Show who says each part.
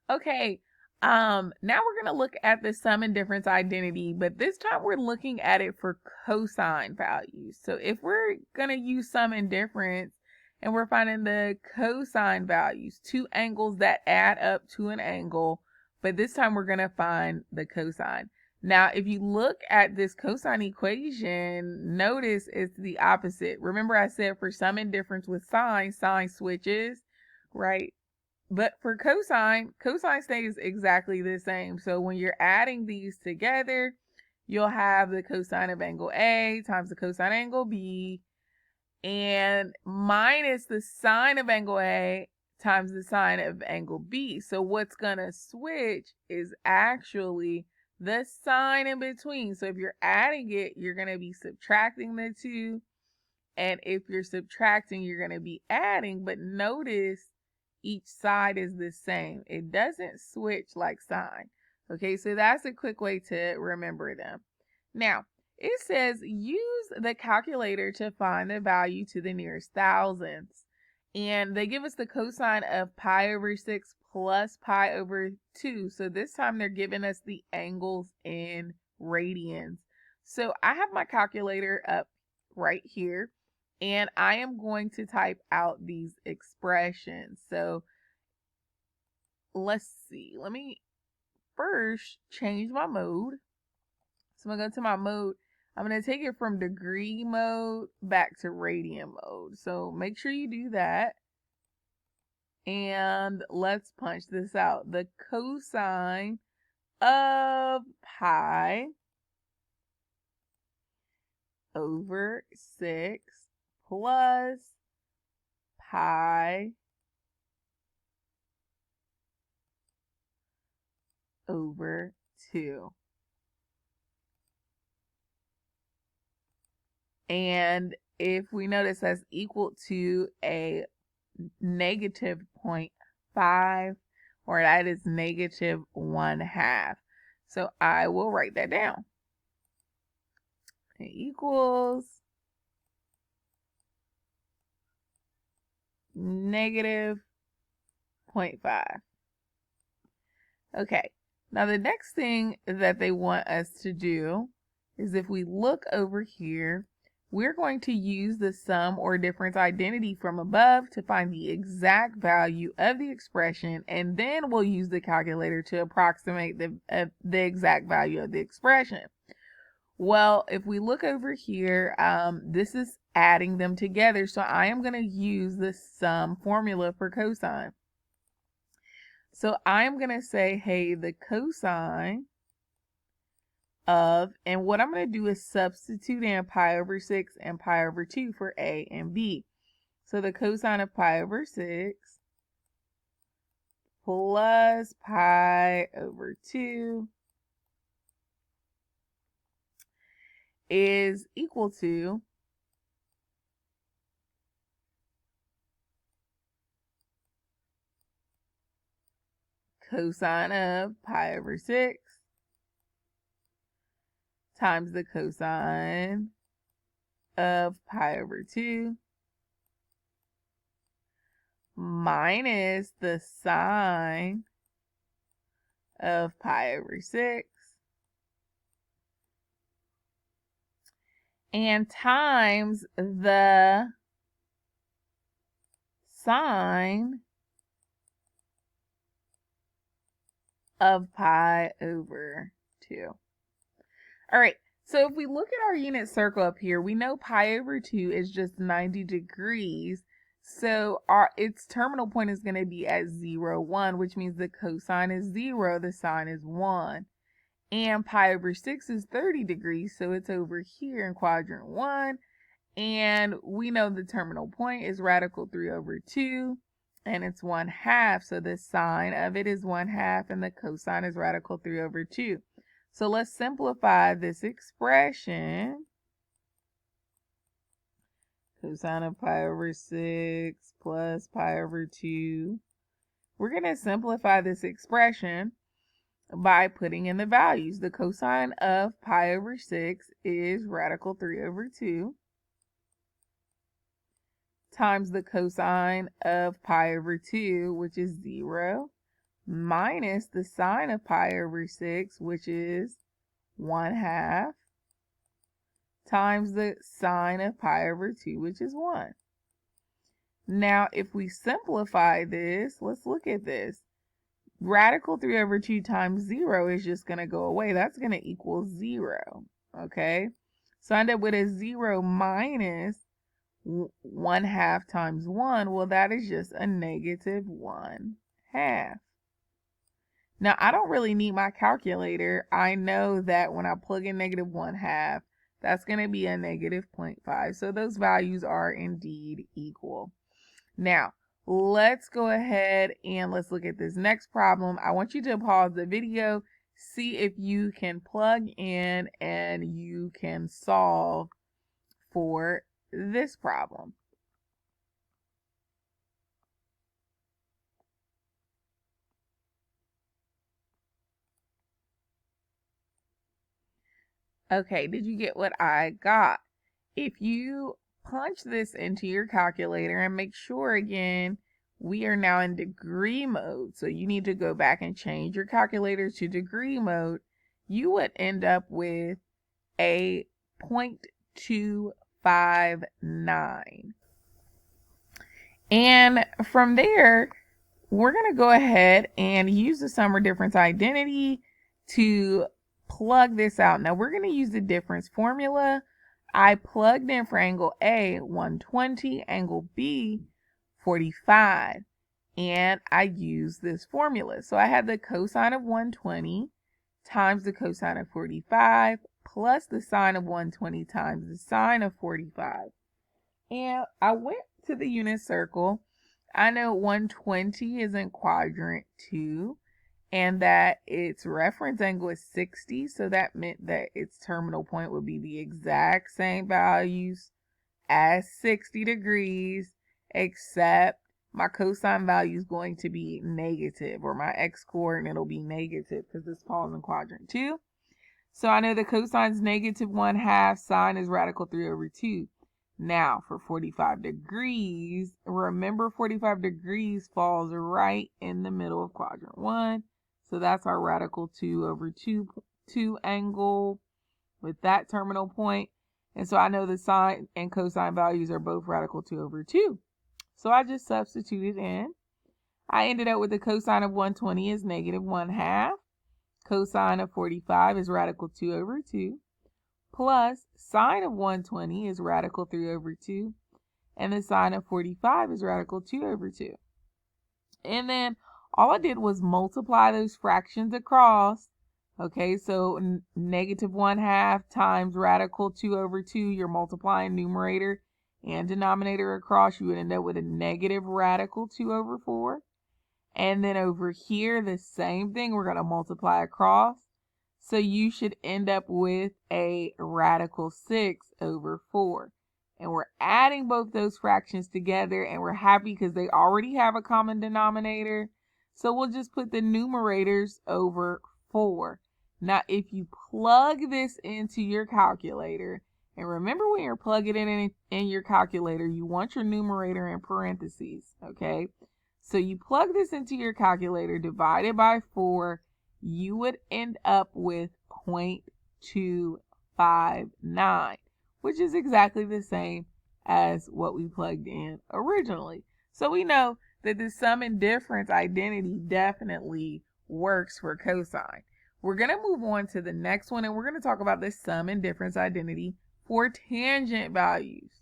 Speaker 1: Okay, now we're gonna look at the sum and difference identity, but this time we're looking at it for cosine values. So if we're gonna use sum and difference and we're finding the cosine values, two angles that add up to an angle, but this time we're gonna find the cosine. Now, if you look at this cosine equation, notice it's the opposite. Remember I said for sum and difference with sine, sine switches, right? But for cosine, cosine stays exactly the same. So when you're adding these together, you'll have the cosine of angle A times the cosine angle B and minus the sine of angle A times the sine of angle B. So what's going to switch is actually the sign in between. So if you're adding it, you're going to be subtracting the two. And if you're subtracting, you're going to be adding. But notice each side is the same. It doesn't switch like sine. Okay, so that's a quick way to remember them. Now, it says use the calculator to find the value to the nearest thousandths. And they give us the cosine of pi over 6 plus pi over 2. So this time they're giving us the angles in radians. So I have my calculator up right here and I am going to type out these expressions. So let's see. Let me first change my mode. So I'm going to go to my mode. I'm going to take it from degree mode back to radian mode. So make sure you do that. And let's punch this out. The cosine of pi over 6 plus pi over 2. And if we notice that's equal to a negative 0.5, or that is negative 1/2. So I will write that down. It equals negative 0.5. Okay, now the next thing that they want us to do is if we look over here, we're going to use the sum or difference identity from above to find the exact value of the expression, and then we'll use the calculator to approximate the exact value of the expression. Well, if we look over here, this is adding them together, so I am going to use the sum formula for cosine. So I'm going to say, hey, the cosine of, and what I'm going to do is substitute in pi over 6 and pi over 2 for A and B. So the cosine of pi over 6 plus pi over 2 is equal to cosine of pi over 6 times the cosine of pi over 2 minus the sine of pi over 6 and times the sine of pi over 2. All right, so if we look at our unit circle up here, we know pi over 2 is just 90 degrees. So its terminal point is going to be at 0, 1, which means the cosine is 0, the sine is 1. And pi over 6 is 30 degrees, so it's over here in quadrant 1. And we know the terminal point is radical 3 over 2, and it's 1/2. So the sine of it is 1/2, and the cosine is radical 3 over 2. So let's simplify this expression. Cosine of pi over 6 plus pi over 2. We're going to simplify this expression by putting in the values. The cosine of pi over 6 is radical 3 over 2 times the cosine of pi over 2, which is 0, minus the sine of pi over 6, which is 1/2, times the sine of pi over 2, which is 1. Now, if we simplify this, let's look at this. Radical 3 over 2 times 0 is just going to go away. That's going to equal 0, okay? So I end up with a 0 minus 1/2 times 1. Well, that is just a negative 1/2. Now, I don't really need my calculator. I know that when I plug in negative 1/2, that's going to be a negative 0.5. So those values are indeed equal. Now, let's go ahead and let's look at this next problem. I want you to pause the video, see if you can plug in and you can solve for this problem. Okay, did you get what I got? If you punch this into your calculator and make sure again, we are now in degree mode. So you need to go back and change your calculator to degree mode. You would end up with a 0.259. And from there, we're going to go ahead and use the sum or difference identity to plug this out. Now we're going to use the difference formula. I plugged in for angle A 120, angle B 45, and I used this formula. So I had the cosine of 120 times the cosine of 45 plus the sine of 120 times the sine of 45. And I went to the unit circle. I know 120 is in quadrant 2 and that its reference angle is 60. So that meant that its terminal point would be the exact same values as 60 degrees, except my cosine value is going to be negative, or my x-coordinate will be negative because this falls in quadrant 2. So I know the cosine is negative 1/2, sine is radical 3 over 2. Now for 45 degrees, remember 45 degrees falls right in the middle of quadrant 1. So that's our radical 2 over 2 angle with that terminal point. And so I know the sine and cosine values are both radical 2 over 2. So I just substituted in. I ended up with the cosine of 120 is negative 1/2. Cosine of 45 is radical 2 over 2. Plus sine of 120 is radical 3 over 2. And the sine of 45 is radical 2 over 2. And then all I did was multiply those fractions across. Okay, so negative 1/2 times radical 2 over 2, you're multiplying numerator and denominator across. You would end up with a negative radical 2 over 4. And then over here, the same thing, we're going to multiply across. So you should end up with a radical 6 over 4. And we're adding both those fractions together, and we're happy because they already have a common denominator. So we'll just put the numerators over 4. Now, if you plug this into your calculator, and remember when you're plugging it in your calculator, you want your numerator in parentheses, okay? So you plug this into your calculator, divided by 4, you would end up with 0.259, which is exactly the same as what we plugged in originally. So we know that the sum and difference identity definitely works for cosine. We're going to move on to the next one, and we're going to talk about the sum and difference identity for tangent values.